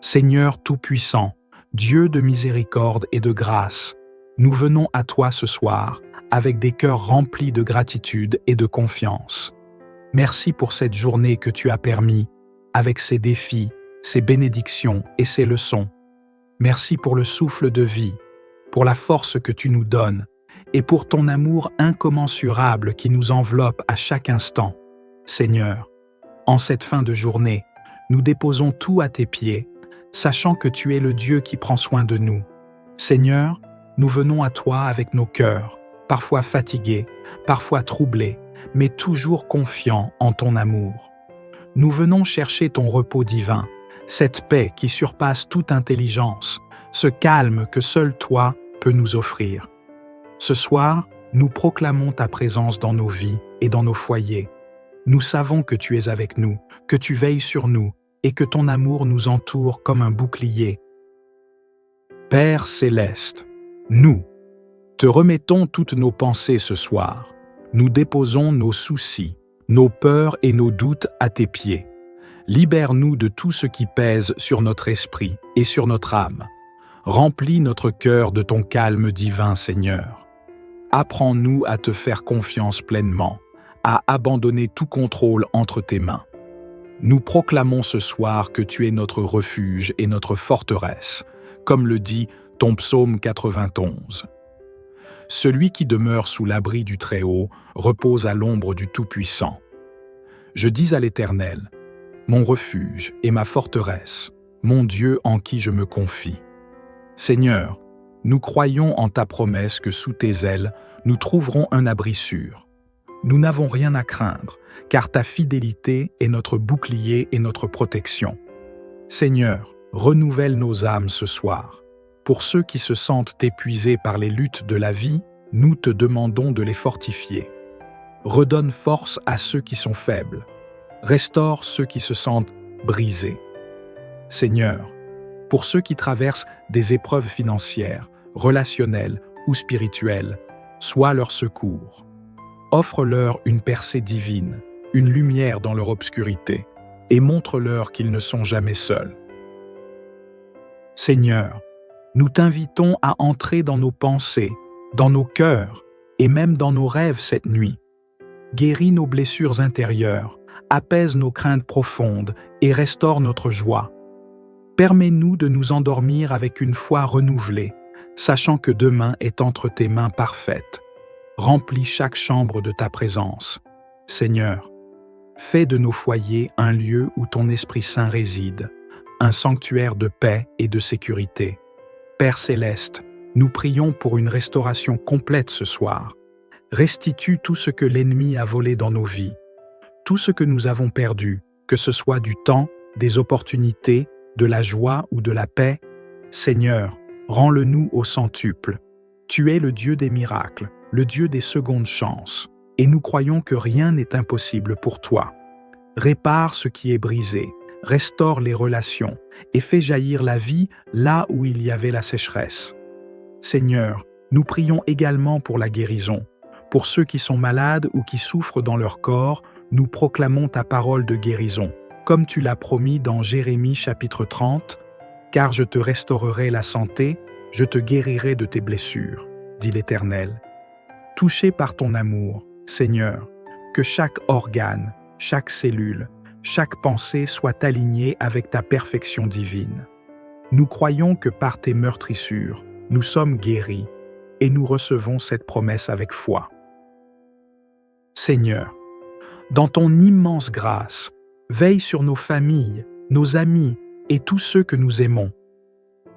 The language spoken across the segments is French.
Seigneur Tout-Puissant, Dieu de miséricorde et de grâce, nous venons à toi ce soir avec des cœurs remplis de gratitude et de confiance. Merci pour cette journée que tu as permis, avec ses défis, ses bénédictions et ses leçons. Merci pour le souffle de vie, pour la force que tu nous donnes et pour ton amour incommensurable qui nous enveloppe à chaque instant. Seigneur, en cette fin de journée, nous déposons tout à tes pieds, sachant que tu es le Dieu qui prend soin de nous. Seigneur, nous venons à toi avec nos cœurs, parfois fatigués, parfois troublés, mais toujours confiants en ton amour. Nous venons chercher ton repos divin, cette paix qui surpasse toute intelligence, ce calme que seul toi peux nous offrir. Ce soir, nous proclamons ta présence dans nos vies et dans nos foyers. Nous savons que tu es avec nous, que tu veilles sur nous et que ton amour nous entoure comme un bouclier. Père céleste, nous te remettons toutes nos pensées ce soir. Nous déposons nos soucis, nos peurs et nos doutes à tes pieds. Libère-nous de tout ce qui pèse sur notre esprit et sur notre âme. Remplis notre cœur de ton calme divin, Seigneur. Apprends-nous à te faire confiance pleinement, à abandonner tout contrôle entre tes mains. Nous proclamons ce soir que tu es notre refuge et notre forteresse, comme le dit ton psaume 91. Celui qui demeure sous l'abri du Très-Haut repose à l'ombre du Tout-Puissant. Je dis à l'Éternel, mon refuge et ma forteresse, mon Dieu en qui je me confie. Seigneur, nous croyons en ta promesse que sous tes ailes, nous trouverons un abri sûr. Nous n'avons rien à craindre, car ta fidélité est notre bouclier et notre protection. Seigneur, renouvelle nos âmes ce soir. Pour ceux qui se sentent épuisés par les luttes de la vie, nous te demandons de les fortifier. Redonne force à ceux qui sont faibles. Restaure ceux qui se sentent brisés. Seigneur, pour ceux qui traversent des épreuves financières, relationnelles ou spirituelles, sois leur secours. Offre-leur une percée divine, une lumière dans leur obscurité, et montre-leur qu'ils ne sont jamais seuls. Seigneur, nous t'invitons à entrer dans nos pensées, dans nos cœurs et même dans nos rêves cette nuit. Guéris nos blessures intérieures, apaise nos craintes profondes et restaure notre joie. Permets-nous de nous endormir avec une foi renouvelée, sachant que demain est entre tes mains parfaites. Remplis chaque chambre de ta présence. Seigneur, fais de nos foyers un lieu où ton Esprit Saint réside, un sanctuaire de paix et de sécurité. Père céleste, nous prions pour une restauration complète ce soir. Restitue tout ce que l'ennemi a volé dans nos vies, tout ce que nous avons perdu, que ce soit du temps, des opportunités, de la joie ou de la paix. Seigneur, rends-le-nous au centuple. Tu es le Dieu des miracles, le Dieu des secondes chances, et nous croyons que rien n'est impossible pour toi. Répare ce qui est brisé, restaure les relations et fais jaillir la vie là où il y avait la sécheresse. Seigneur, nous prions également pour la guérison. Pour ceux qui sont malades ou qui souffrent dans leur corps, nous proclamons ta parole de guérison, comme tu l'as promis dans Jérémie chapitre 30, « Car je te restaurerai la santé, je te guérirai de tes blessures, dit l'Éternel. » Touché par ton amour, Seigneur, que chaque organe, chaque cellule, chaque pensée soit alignée avec ta perfection divine. Nous croyons que par tes meurtrissures, nous sommes guéris et nous recevons cette promesse avec foi. Seigneur, dans ton immense grâce, veille sur nos familles, nos amis et tous ceux que nous aimons.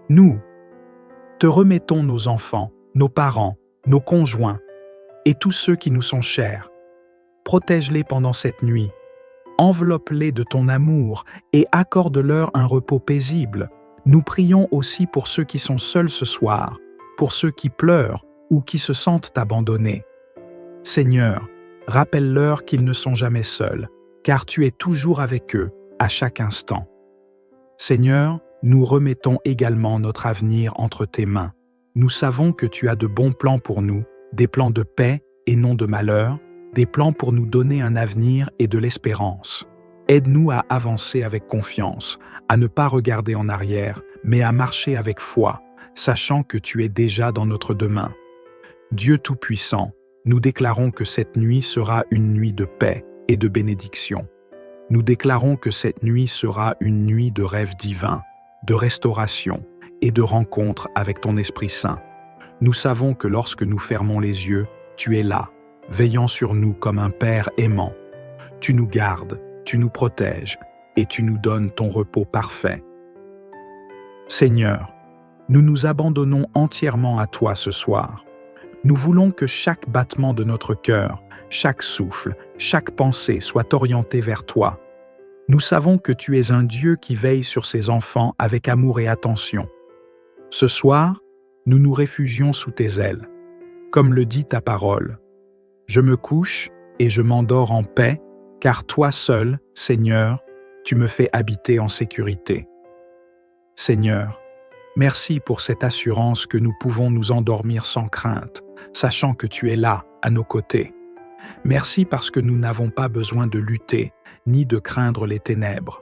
Nous te remettons nos enfants, nos parents, nos conjoints et tous ceux qui nous sont chers. Protège-les pendant cette nuit. Enveloppe-les de ton amour et accorde-leur un repos paisible. Nous prions aussi pour ceux qui sont seuls ce soir, pour ceux qui pleurent ou qui se sentent abandonnés. Seigneur, rappelle-leur qu'ils ne sont jamais seuls, car tu es toujours avec eux à chaque instant. Seigneur, nous remettons également notre avenir entre tes mains. Nous savons que tu as de bons plans pour nous, des plans de paix et non de malheur, des plans pour nous donner un avenir et de l'espérance. Aide-nous à avancer avec confiance, à ne pas regarder en arrière, mais à marcher avec foi, sachant que tu es déjà dans notre demain. Dieu Tout-Puissant, nous déclarons que cette nuit sera une nuit de paix et de bénédiction. Nous déclarons que cette nuit sera une nuit de rêves divins, de restauration et de rencontre avec ton Esprit Saint. Nous savons que lorsque nous fermons les yeux, tu es là, veillant sur nous comme un Père aimant. Tu nous gardes, tu nous protèges et tu nous donnes ton repos parfait. Seigneur, nous nous abandonnons entièrement à toi ce soir. Nous voulons que chaque battement de notre cœur, chaque souffle, chaque pensée soit orienté vers toi. Nous savons que tu es un Dieu qui veille sur ses enfants avec amour et attention. Ce soir, nous nous réfugions sous tes ailes. Comme le dit ta parole, « Je me couche et je m'endors en paix, car toi seul, Seigneur, tu me fais habiter en sécurité. » Seigneur, merci pour cette assurance que nous pouvons nous endormir sans crainte, sachant que tu es là, à nos côtés. Merci parce que nous n'avons pas besoin de lutter, ni de craindre les ténèbres,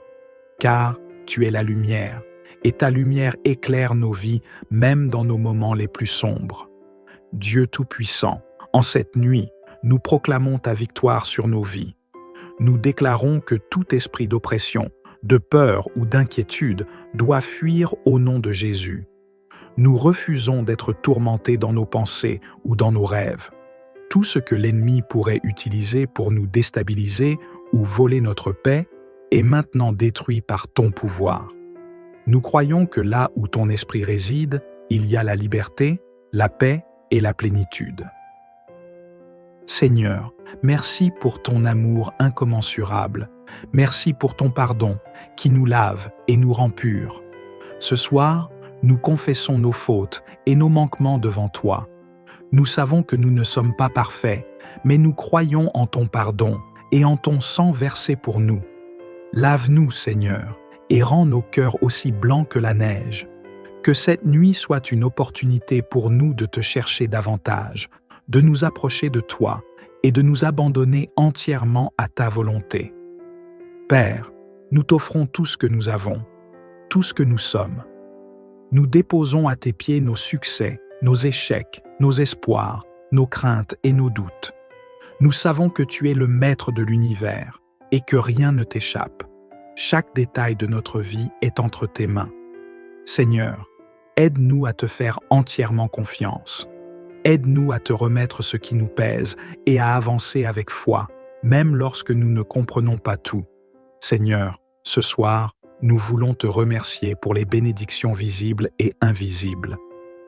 car tu es la lumière, et ta lumière éclaire nos vies, même dans nos moments les plus sombres. Dieu Tout-Puissant, en cette nuit, nous proclamons ta victoire sur nos vies. Nous déclarons que tout esprit d'oppression, de peur ou d'inquiétude doit fuir au nom de Jésus. Nous refusons d'être tourmentés dans nos pensées ou dans nos rêves. Tout ce que l'ennemi pourrait utiliser pour nous déstabiliser ou voler notre paix est maintenant détruit par ton pouvoir. Nous croyons que là où ton esprit réside, il y a la liberté, la paix et la plénitude. Seigneur, merci pour ton amour incommensurable. Merci pour ton pardon qui nous lave et nous rend purs. Ce soir, nous confessons nos fautes et nos manquements devant toi. Nous savons que nous ne sommes pas parfaits, mais nous croyons en ton pardon et en ton sang versé pour nous. Lave-nous, Seigneur, et rends nos cœurs aussi blancs que la neige. Que cette nuit soit une opportunité pour nous de te chercher davantage, de nous approcher de toi et de nous abandonner entièrement à ta volonté. Père, nous t'offrons tout ce que nous avons, tout ce que nous sommes. Nous déposons à tes pieds nos succès, nos échecs, nos espoirs, nos craintes et nos doutes. Nous savons que tu es le maître de l'univers et que rien ne t'échappe. Chaque détail de notre vie est entre tes mains. Seigneur, aide-nous à te faire entièrement confiance. Aide-nous à te remettre ce qui nous pèse et à avancer avec foi, même lorsque nous ne comprenons pas tout. Seigneur, ce soir, nous voulons te remercier pour les bénédictions visibles et invisibles.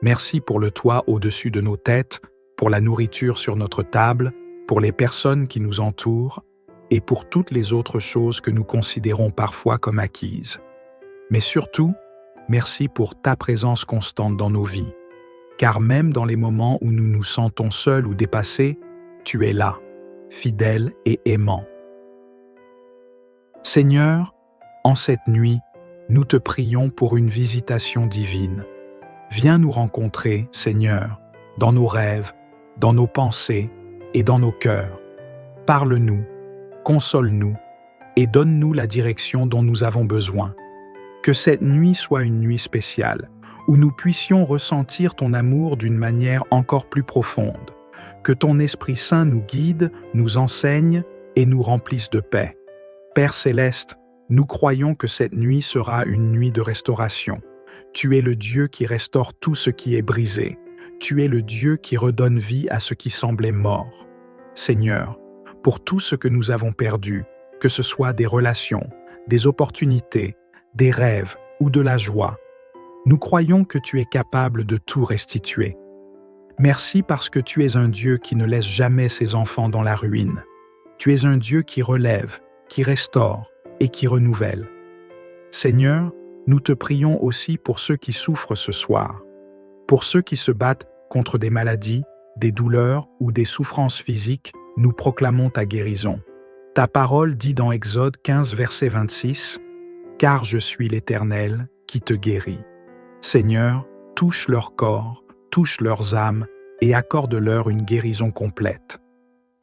Merci pour le toit au-dessus de nos têtes, pour la nourriture sur notre table, pour les personnes qui nous entourent et pour toutes les autres choses que nous considérons parfois comme acquises. Mais surtout, merci pour ta présence constante dans nos vies. Car même dans les moments où nous nous sentons seuls ou dépassés, tu es là, fidèle et aimant. Seigneur, en cette nuit, nous te prions pour une visitation divine. Viens nous rencontrer, Seigneur, dans nos rêves, dans nos pensées et dans nos cœurs. Parle-nous, console-nous et donne-nous la direction dont nous avons besoin. Que cette nuit soit une nuit spéciale, où nous puissions ressentir ton amour d'une manière encore plus profonde. Que ton Esprit Saint nous guide, nous enseigne et nous remplisse de paix. Père Céleste, nous croyons que cette nuit sera une nuit de restauration. Tu es le Dieu qui restaure tout ce qui est brisé. Tu es le Dieu qui redonne vie à ce qui semblait mort. Seigneur, pour tout ce que nous avons perdu, que ce soit des relations, des opportunités, des rêves ou de la joie, nous croyons que tu es capable de tout restituer. Merci parce que tu es un Dieu qui ne laisse jamais ses enfants dans la ruine. Tu es un Dieu qui relève, qui restaure et qui renouvelle. Seigneur, nous te prions aussi pour ceux qui souffrent ce soir, pour ceux qui se battent contre des maladies, des douleurs ou des souffrances physiques, nous proclamons ta guérison. Ta parole dit dans Exode 15, verset 26, « Car je suis l'Éternel qui te guérit. » Seigneur, touche leur corps, touche leurs âmes et accorde-leur une guérison complète.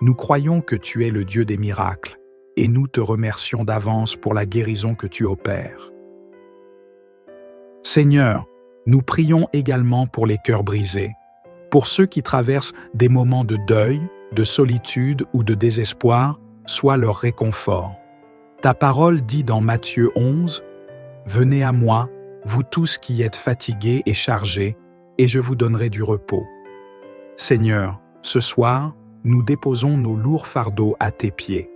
Nous croyons que tu es le Dieu des miracles. et nous te remercions d'avance pour la guérison que tu opères. Seigneur, nous prions également pour les cœurs brisés, pour ceux qui traversent des moments de deuil, de solitude ou de désespoir, sois leur réconfort. Ta parole dit dans Matthieu 11, « Venez à moi, vous tous qui êtes fatigués et chargés, et je vous donnerai du repos. » Seigneur, ce soir, nous déposons nos lourds fardeaux à tes pieds.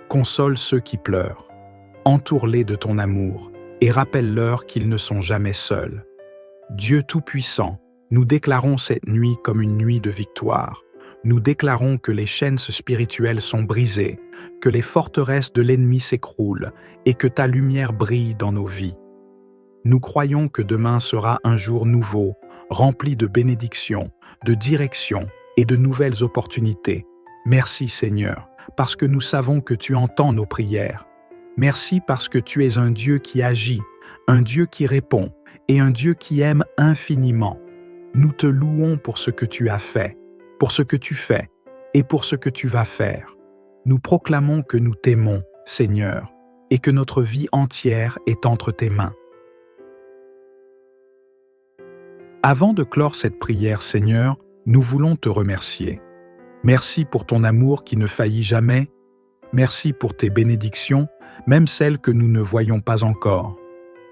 Console ceux qui pleurent. Entoure-les de ton amour et rappelle-leur qu'ils ne sont jamais seuls. Dieu Tout-Puissant, nous déclarons cette nuit comme une nuit de victoire. Nous déclarons que les chaînes spirituelles sont brisées, que les forteresses de l'ennemi s'écroulent et que ta lumière brille dans nos vies. Nous croyons que demain sera un jour nouveau, rempli de bénédictions, de direction et de nouvelles opportunités. Merci Seigneur, parce que nous savons que tu entends nos prières. Merci parce que tu es un Dieu qui agit, un Dieu qui répond et un Dieu qui aime infiniment. Nous te louons pour ce que tu as fait, pour ce que tu fais et pour ce que tu vas faire. Nous proclamons que nous t'aimons, Seigneur, et que notre vie entière est entre tes mains. Avant de clore cette prière, Seigneur, nous voulons te remercier. Merci pour ton amour qui ne faillit jamais. Merci pour tes bénédictions, même celles que nous ne voyons pas encore.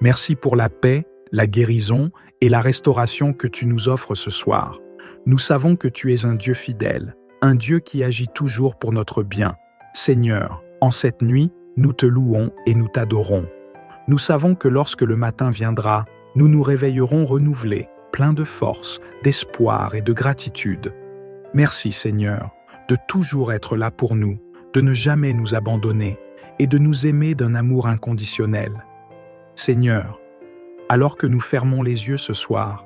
Merci pour la paix, la guérison et la restauration que tu nous offres ce soir. Nous savons que tu es un Dieu fidèle, un Dieu qui agit toujours pour notre bien. Seigneur, en cette nuit, nous te louons et nous t'adorons. Nous savons que lorsque le matin viendra, nous nous réveillerons renouvelés, pleins de force, d'espoir et de gratitude. Merci Seigneur, de toujours être là pour nous, de ne jamais nous abandonner et de nous aimer d'un amour inconditionnel. Seigneur, alors que nous fermons les yeux ce soir,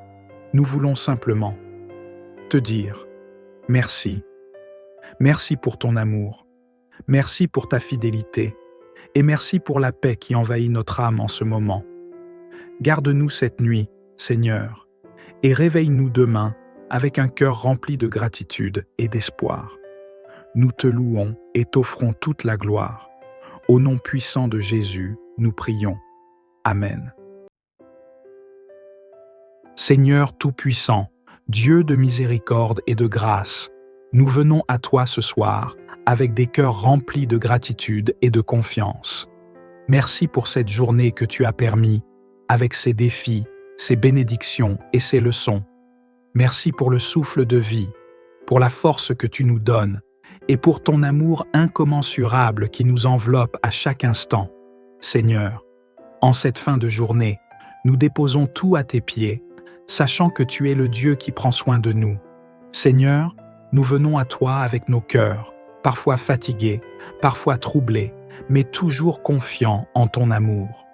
nous voulons simplement te dire merci. Merci pour ton amour, merci pour ta fidélité et merci pour la paix qui envahit notre âme en ce moment. Garde-nous cette nuit, Seigneur, et réveille-nous demain avec un cœur rempli de gratitude et d'espoir. Nous te louons et t'offrons toute la gloire. Au nom puissant de Jésus, nous prions. Amen. Seigneur Tout-Puissant, Dieu de miséricorde et de grâce, nous venons à toi ce soir avec des cœurs remplis de gratitude et de confiance. Merci pour cette journée que tu as permis, avec ses défis, ses bénédictions et ses leçons. Merci pour le souffle de vie, pour la force que tu nous donnes et pour ton amour incommensurable qui nous enveloppe à chaque instant. Seigneur, en cette fin de journée, nous déposons tout à tes pieds, sachant que tu es le Dieu qui prend soin de nous. Seigneur, nous venons à toi avec nos cœurs, parfois fatigués, parfois troublés, mais toujours confiants en ton amour.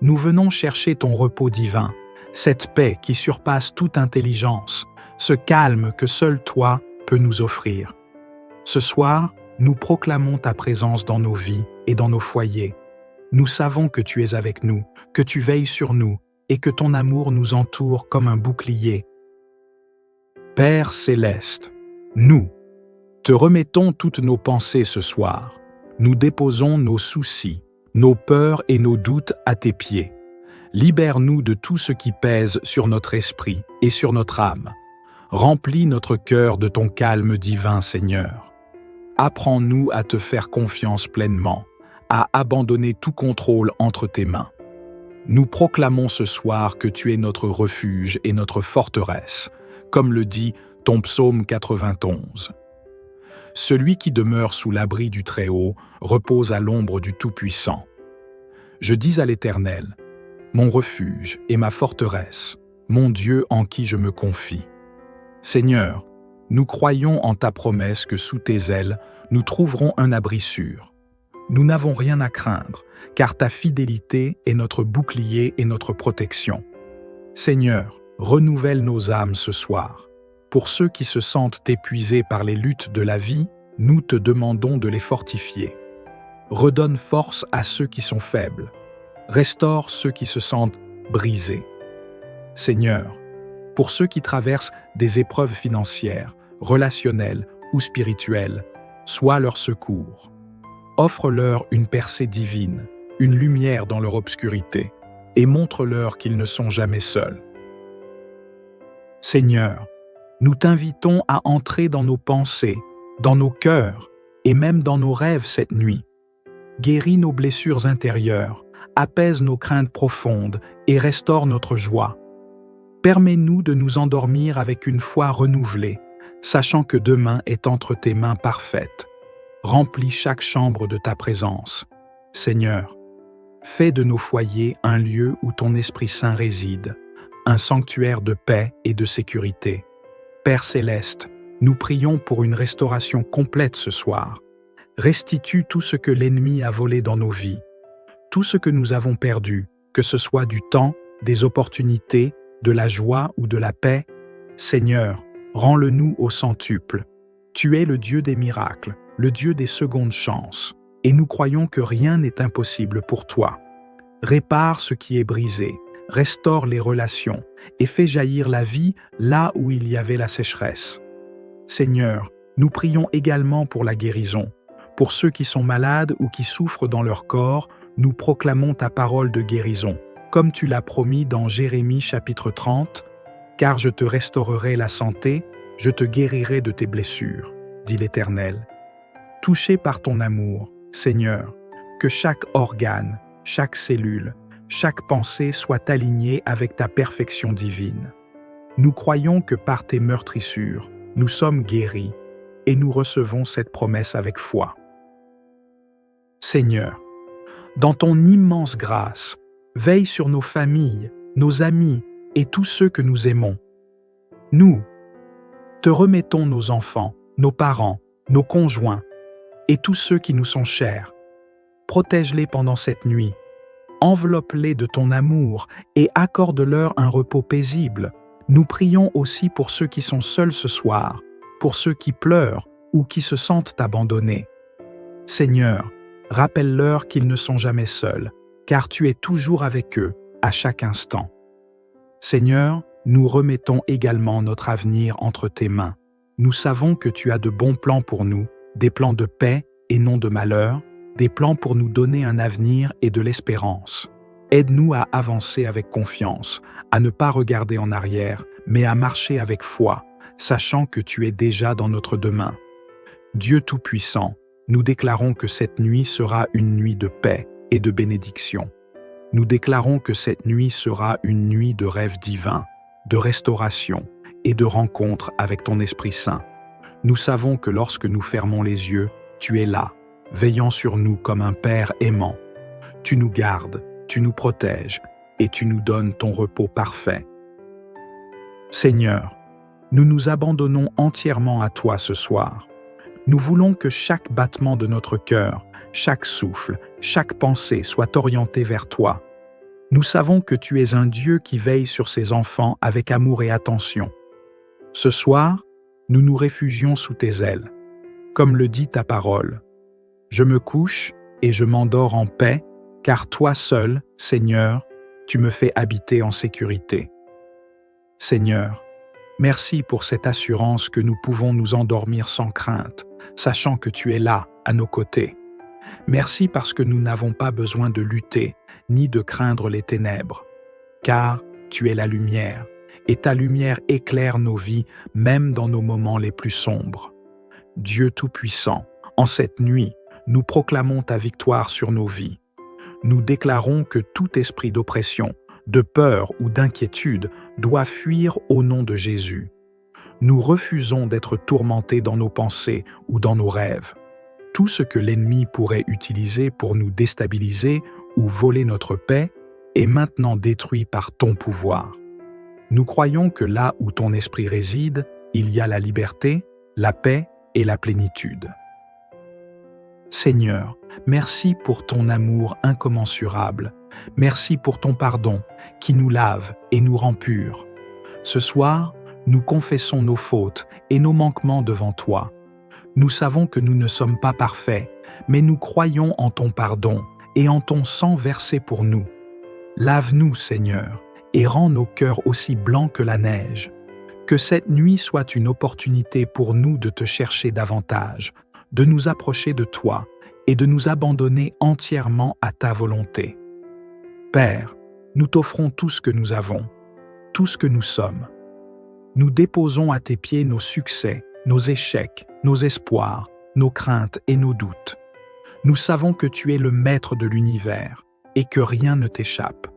Nous venons chercher ton repos divin, cette paix qui surpasse toute intelligence, ce calme que seul toi peux nous offrir. Ce soir, nous proclamons ta présence dans nos vies et dans nos foyers. Nous savons que tu es avec nous, que tu veilles sur nous et que ton amour nous entoure comme un bouclier. Père céleste, nous te remettons toutes nos pensées ce soir. Nous déposons nos soucis, nos peurs et nos doutes à tes pieds. Libère-nous de tout ce qui pèse sur notre esprit et sur notre âme. Remplis notre cœur de ton calme divin, Seigneur. Apprends-nous à te faire confiance pleinement, à abandonner tout contrôle entre tes mains. Nous proclamons ce soir que tu es notre refuge et notre forteresse, comme le dit ton psaume 91. Celui qui demeure sous l'abri du Très-Haut repose à l'ombre du Tout-Puissant. Je dis à l'Éternel, mon refuge et ma forteresse, mon Dieu en qui je me confie. Seigneur, nous croyons en ta promesse que sous tes ailes, nous trouverons un abri sûr. Nous n'avons rien à craindre, car ta fidélité est notre bouclier et notre protection. Seigneur, renouvelle nos âmes ce soir. Pour ceux qui se sentent épuisés par les luttes de la vie, nous te demandons de les fortifier. Redonne force à ceux qui sont faibles. Restaure ceux qui se sentent brisés. Seigneur, pour ceux qui traversent des épreuves financières, relationnelles ou spirituelles, sois leur secours. Offre-leur une percée divine, une lumière dans leur obscurité, et montre-leur qu'ils ne sont jamais seuls. Seigneur, nous t'invitons à entrer dans nos pensées, dans nos cœurs et même dans nos rêves cette nuit. Guéris nos blessures intérieures, apaise nos craintes profondes et restaure notre joie. Permets-nous de nous endormir avec une foi renouvelée, sachant que demain est entre tes mains parfaites. Remplis chaque chambre de ta présence. Seigneur, fais de nos foyers un lieu où ton Esprit Saint réside, un sanctuaire de paix et de sécurité. Père céleste, nous prions pour une restauration complète ce soir. Restitue tout ce que l'ennemi a volé dans nos vies, tout ce que nous avons perdu, que ce soit du temps, des opportunités, de la joie ou de la paix. Seigneur, rends-le-nous au centuple. Tu es le Dieu des miracles, le Dieu des secondes chances, et nous croyons que rien n'est impossible pour toi. Répare ce qui est brisé, restaure les relations et fais jaillir la vie là où il y avait la sécheresse. Seigneur, nous prions également pour la guérison. Pour ceux qui sont malades ou qui souffrent dans leur corps, nous proclamons ta parole de guérison, comme tu l'as promis dans Jérémie chapitre 30, « Car je te restaurerai la santé, je te guérirai de tes blessures, dit l'Éternel. » Touché par ton amour, Seigneur, que chaque organe, chaque cellule, chaque pensée soit alignée avec ta perfection divine. Nous croyons que par tes meurtrissures, nous sommes guéris et nous recevons cette promesse avec foi. Seigneur, dans ton immense grâce, veille sur nos familles, nos amis et tous ceux que nous aimons. Nous, te remettons nos enfants, nos parents, nos conjoints et tous ceux qui nous sont chers. Protège-les pendant cette nuit. Enveloppe-les de ton amour et accorde-leur un repos paisible. Nous prions aussi pour ceux qui sont seuls ce soir, pour ceux qui pleurent ou qui se sentent abandonnés. Seigneur, rappelle-leur qu'ils ne sont jamais seuls, car tu es toujours avec eux, à chaque instant. Seigneur, nous remettons également notre avenir entre tes mains. Nous savons que tu as de bons plans pour nous, des plans de paix et non de malheur, des plans pour nous donner un avenir et de l'espérance. Aide-nous à avancer avec confiance, à ne pas regarder en arrière, mais à marcher avec foi, sachant que tu es déjà dans notre demain. Dieu Tout-Puissant, nous déclarons que cette nuit sera une nuit de paix et de bénédiction. Nous déclarons que cette nuit sera une nuit de rêves divins, de restauration et de rencontre avec ton Esprit Saint. Nous savons que lorsque nous fermons les yeux, tu es là, veillant sur nous comme un Père aimant. Tu nous gardes, tu nous protèges et tu nous donnes ton repos parfait. Seigneur, nous nous abandonnons entièrement à toi ce soir. Nous voulons que chaque battement de notre cœur, chaque souffle, chaque pensée soit orienté vers toi. Nous savons que tu es un Dieu qui veille sur ses enfants avec amour et attention. Ce soir, nous nous réfugions sous tes ailes. Comme le dit ta parole, « Je me couche et je m'endors en paix, car toi seul, Seigneur, tu me fais habiter en sécurité. » Seigneur, merci pour cette assurance que nous pouvons nous endormir sans crainte, sachant que tu es là, à nos côtés. Merci parce que nous n'avons pas besoin de lutter, ni de craindre les ténèbres, car tu es la lumière, et ta lumière éclaire nos vies, même dans nos moments les plus sombres. Dieu Tout-Puissant, en cette nuit, nous proclamons ta victoire sur nos vies. Nous déclarons que tout esprit d'oppression, de peur ou d'inquiétude doit fuir au nom de Jésus. Nous refusons d'être tourmentés dans nos pensées ou dans nos rêves. Tout ce que l'ennemi pourrait utiliser pour nous déstabiliser ou voler notre paix est maintenant détruit par ton pouvoir. Nous croyons que là où ton esprit réside, il y a la liberté, la paix et la plénitude. Seigneur, merci pour ton amour incommensurable. Merci pour ton pardon qui nous lave et nous rend purs. Ce soir, nous confessons nos fautes et nos manquements devant toi. Nous savons que nous ne sommes pas parfaits, mais nous croyons en ton pardon et en ton sang versé pour nous. Lave-nous, Seigneur, et rends nos cœurs aussi blancs que la neige. Que cette nuit soit une opportunité pour nous de te chercher davantage, de nous approcher de toi et de nous abandonner entièrement à ta volonté. Père, nous t'offrons tout ce que nous avons, tout ce que nous sommes. Nous déposons à tes pieds nos succès, nos échecs, nos espoirs, nos craintes et nos doutes. Nous savons que tu es le maître de l'univers et que rien ne t'échappe.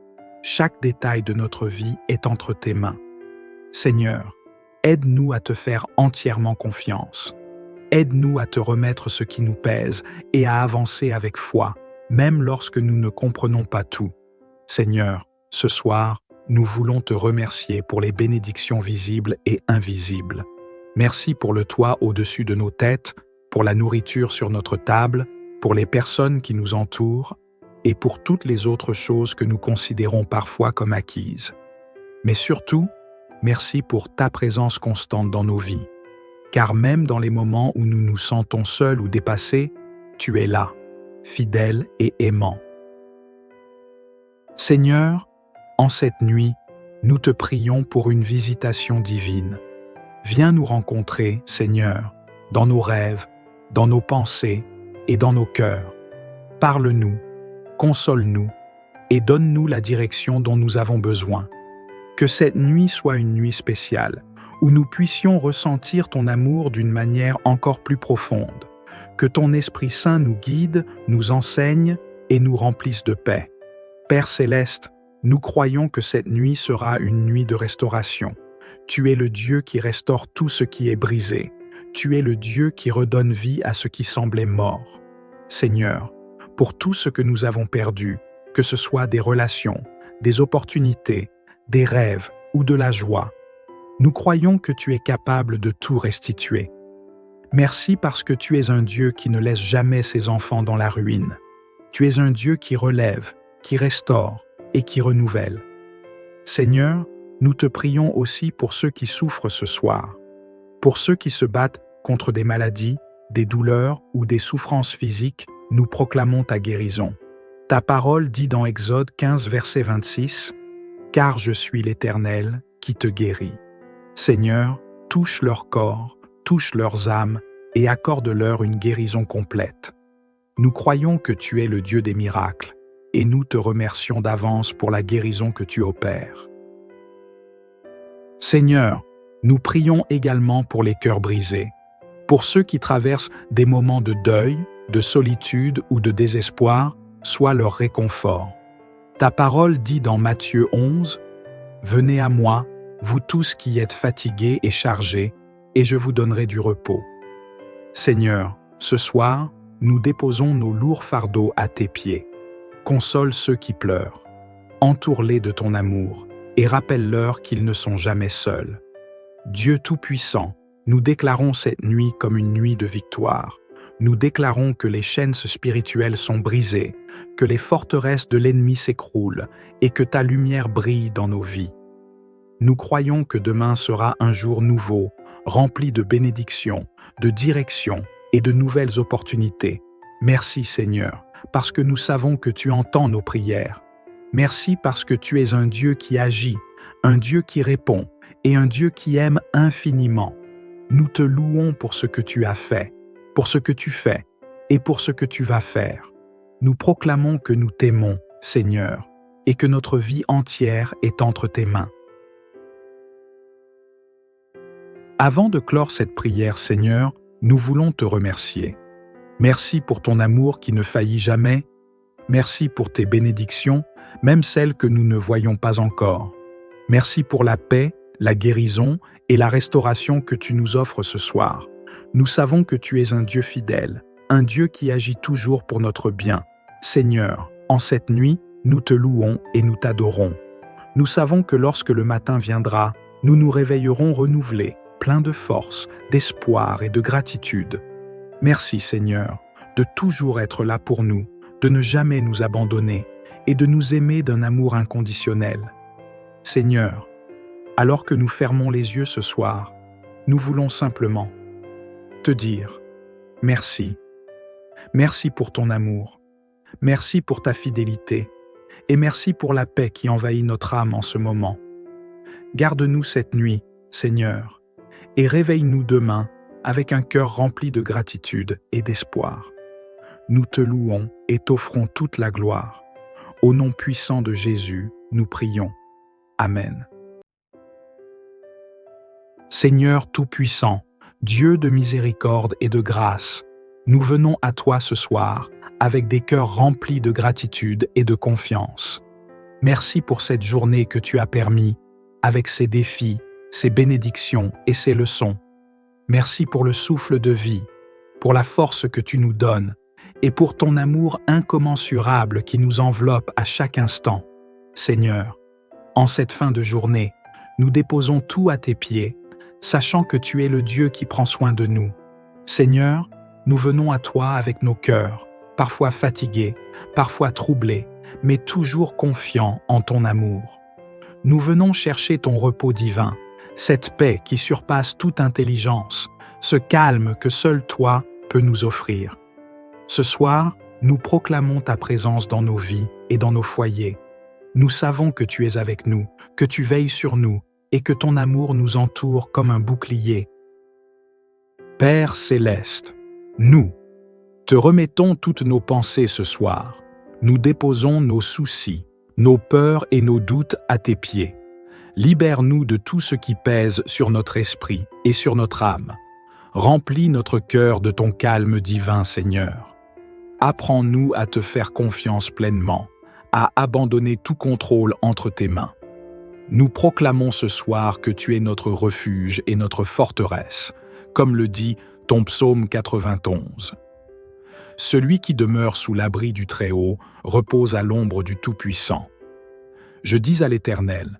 Chaque détail de notre vie est entre tes mains. Seigneur, aide-nous à te faire entièrement confiance. Aide-nous à te remettre ce qui nous pèse et à avancer avec foi, même lorsque nous ne comprenons pas tout. Seigneur, ce soir, nous voulons te remercier pour les bénédictions visibles et invisibles. Merci pour le toit au-dessus de nos têtes, pour la nourriture sur notre table, pour les personnes qui nous entourent et pour toutes les autres choses que nous considérons parfois comme acquises. Mais surtout, merci pour ta présence constante dans nos vies. Car même dans les moments où nous nous sentons seuls ou dépassés, tu es là, fidèle et aimant. Seigneur, en cette nuit, nous te prions pour une visitation divine. Viens nous rencontrer, Seigneur, dans nos rêves, dans nos pensées et dans nos cœurs. Parle-nous, console-nous et donne-nous la direction dont nous avons besoin. Que cette nuit soit une nuit spéciale, où nous puissions ressentir ton amour d'une manière encore plus profonde. Que ton Esprit Saint nous guide, nous enseigne et nous remplisse de paix. Père céleste, nous croyons que cette nuit sera une nuit de restauration. Tu es le Dieu qui restaure tout ce qui est brisé. Tu es le Dieu qui redonne vie à ce qui semblait mort. Seigneur, pour tout ce que nous avons perdu, que ce soit des relations, des opportunités, des rêves ou de la joie, nous croyons que tu es capable de tout restituer. Merci parce que tu es un Dieu qui ne laisse jamais ses enfants dans la ruine. Tu es un Dieu qui relève, qui restaure et qui renouvelle. Seigneur, nous te prions aussi pour ceux qui souffrent ce soir, pour ceux qui se battent contre des maladies, des douleurs ou des souffrances physiques, nous proclamons ta guérison. Ta parole dit dans Exode 15, verset 26, « Car je suis l'Éternel qui te guérit. » Seigneur, touche leur corps, touche leurs âmes et accorde-leur une guérison complète. Nous croyons que tu es le Dieu des miracles et nous te remercions d'avance pour la guérison que tu opères. Seigneur, nous prions également pour les cœurs brisés, pour ceux qui traversent des moments de deuil, de solitude ou de désespoir, sois leur réconfort. Ta parole dit dans Matthieu 11, « Venez à moi, vous tous qui êtes fatigués et chargés, et je vous donnerai du repos. » Seigneur, ce soir, nous déposons nos lourds fardeaux à tes pieds. Console ceux qui pleurent. Entoure-les de ton amour et rappelle-leur qu'ils ne sont jamais seuls. Dieu Tout-Puissant, nous déclarons cette nuit comme une nuit de victoire. Nous déclarons que les chaînes spirituelles sont brisées, que les forteresses de l'ennemi s'écroulent et que ta lumière brille dans nos vies. Nous croyons que demain sera un jour nouveau, rempli de bénédictions, de direction et de nouvelles opportunités. Merci Seigneur, parce que nous savons que tu entends nos prières. Merci parce que tu es un Dieu qui agit, un Dieu qui répond et un Dieu qui aime infiniment. Nous te louons pour ce que tu as fait, pour ce que tu fais et pour ce que tu vas faire. Nous proclamons que nous t'aimons, Seigneur, et que notre vie entière est entre tes mains. Avant de clore cette prière, Seigneur, nous voulons te remercier. Merci pour ton amour qui ne faillit jamais. Merci pour tes bénédictions, même celles que nous ne voyons pas encore. Merci pour la paix, la guérison et la restauration que tu nous offres ce soir. Nous savons que tu es un Dieu fidèle, un Dieu qui agit toujours pour notre bien. Seigneur, en cette nuit, nous te louons et nous t'adorons. Nous savons que lorsque le matin viendra, nous nous réveillerons renouvelés, pleins de force, d'espoir et de gratitude. Merci Seigneur, de toujours être là pour nous, de ne jamais nous abandonner et de nous aimer d'un amour inconditionnel. Seigneur, alors que nous fermons les yeux ce soir, nous voulons simplement te dire merci. Merci pour ton amour, merci pour ta fidélité et merci pour la paix qui envahit notre âme en ce moment. Garde-nous cette nuit, Seigneur, et réveille-nous demain avec un cœur rempli de gratitude et d'espoir. nous te louons et t'offrons toute la gloire. Au nom puissant de Jésus, nous prions. Amen. Seigneur Tout-Puissant, Dieu de miséricorde et de grâce, nous venons à toi ce soir avec des cœurs remplis de gratitude et de confiance. Merci pour cette journée que tu as permis, avec ses défis, ses bénédictions et ses leçons. Merci pour le souffle de vie, pour la force que tu nous donnes et pour ton amour incommensurable qui nous enveloppe à chaque instant. Seigneur, en cette fin de journée, nous déposons tout à tes pieds, sachant que tu es le Dieu qui prend soin de nous. Seigneur, nous venons à toi avec nos cœurs, parfois fatigués, parfois troublés, mais toujours confiants en ton amour. Nous venons chercher ton repos divin, cette paix qui surpasse toute intelligence, ce calme que seul toi peux nous offrir. Ce soir, nous proclamons ta présence dans nos vies et dans nos foyers. Nous savons que tu es avec nous, que tu veilles sur nous et que ton amour nous entoure comme un bouclier. Père céleste, nous te remettons toutes nos pensées ce soir. Nous déposons nos soucis, nos peurs et nos doutes à tes pieds. Libère-nous de tout ce qui pèse sur notre esprit et sur notre âme. Remplis notre cœur de ton calme divin, Seigneur. Apprends-nous à te faire confiance pleinement, à abandonner tout contrôle entre tes mains. Nous proclamons ce soir que tu es notre refuge et notre forteresse, comme le dit ton psaume 91. Celui qui demeure sous l'abri du Très-Haut repose à l'ombre du Tout-Puissant. Je dis à l'Éternel,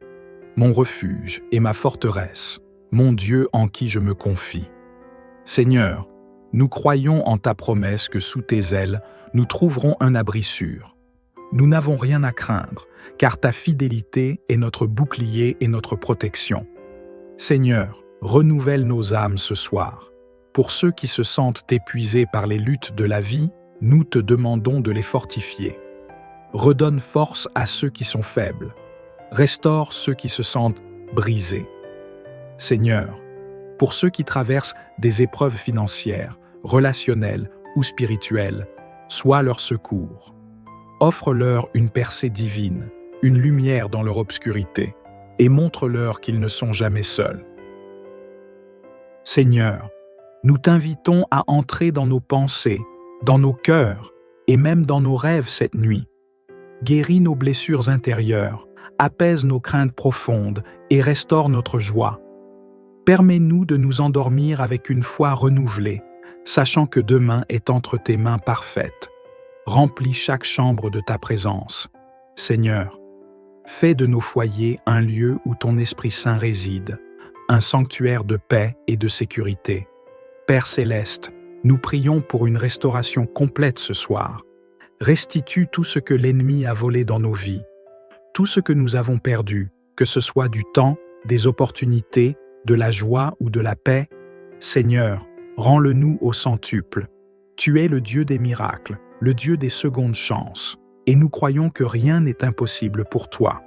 mon refuge et ma forteresse, mon Dieu en qui je me confie. Seigneur, nous croyons en ta promesse que sous tes ailes, nous trouverons un abri sûr. Nous n'avons rien à craindre, car ta fidélité est notre bouclier et notre protection. Seigneur, renouvelle nos âmes ce soir. Pour ceux qui se sentent épuisés par les luttes de la vie, nous te demandons de les fortifier. Redonne force à ceux qui sont faibles. Restaure ceux qui se sentent brisés. Seigneur, pour ceux qui traversent des épreuves financières, relationnelles ou spirituelles, sois leur secours. Offre-leur une percée divine, une lumière dans leur obscurité, et montre-leur qu'ils ne sont jamais seuls. Seigneur, nous t'invitons à entrer dans nos pensées, dans nos cœurs et même dans nos rêves cette nuit. Guéris nos blessures intérieures, apaise nos craintes profondes et restaure notre joie. Permets-nous de nous endormir avec une foi renouvelée, sachant que demain est entre tes mains parfaites. Remplis chaque chambre de ta présence. Seigneur, fais de nos foyers un lieu où ton Esprit Saint réside, un sanctuaire de paix et de sécurité. Père céleste, nous prions pour une restauration complète ce soir. Restitue tout ce que l'ennemi a volé dans nos vies, tout ce que nous avons perdu, que ce soit du temps, des opportunités, de la joie ou de la paix. Seigneur, rends-le-nous au centuple. Tu es le Dieu des miracles, le Dieu des secondes chances, et nous croyons que rien n'est impossible pour toi.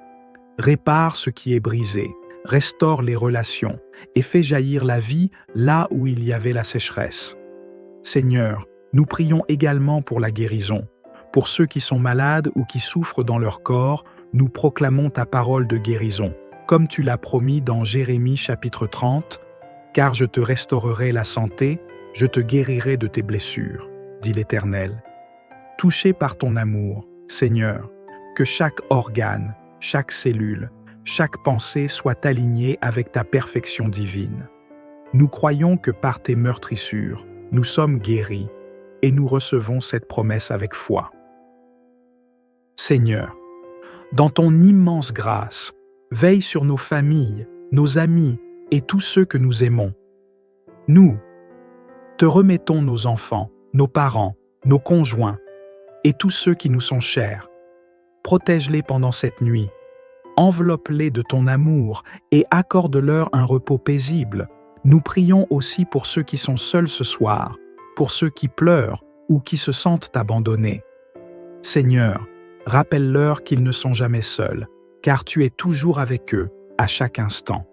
Répare ce qui est brisé, restaure les relations et fais jaillir la vie là où il y avait la sécheresse. Seigneur, nous prions également pour la guérison. Pour ceux qui sont malades ou qui souffrent dans leur corps, nous proclamons ta parole de guérison, comme tu l'as promis dans Jérémie chapitre 30, « Car je te restaurerai la santé, je te guérirai de tes blessures, dit l'Éternel. » Touché par ton amour, Seigneur, que chaque organe, chaque cellule, chaque pensée soit alignée avec ta perfection divine. Nous croyons que par tes meurtrissures, nous sommes guéris et nous recevons cette promesse avec foi. Seigneur, dans ton immense grâce, veille sur nos familles, nos amis et tous ceux que nous aimons. Nous te remettons nos enfants, nos parents, nos conjoints et tous ceux qui nous sont chers. Protège-les pendant cette nuit. Enveloppe-les de ton amour et accorde-leur un repos paisible. Nous prions aussi pour ceux qui sont seuls ce soir, pour ceux qui pleurent ou qui se sentent abandonnés. Seigneur, rappelle-leur qu'ils ne sont jamais seuls, car tu es toujours avec eux à chaque instant.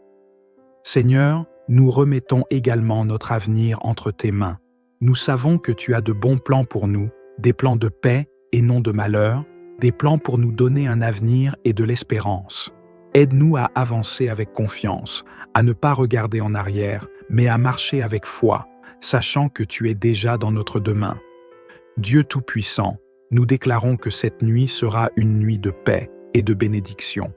Seigneur, nous remettons également notre avenir entre tes mains. Nous savons que tu as de bons plans pour nous, des plans de paix et non de malheur, des plans pour nous donner un avenir et de l'espérance. Aide-nous à avancer avec confiance, à ne pas regarder en arrière, mais à marcher avec foi, sachant que tu es déjà dans notre demain. Dieu Tout-Puissant, nous déclarons que cette nuit sera une nuit de paix et de bénédiction.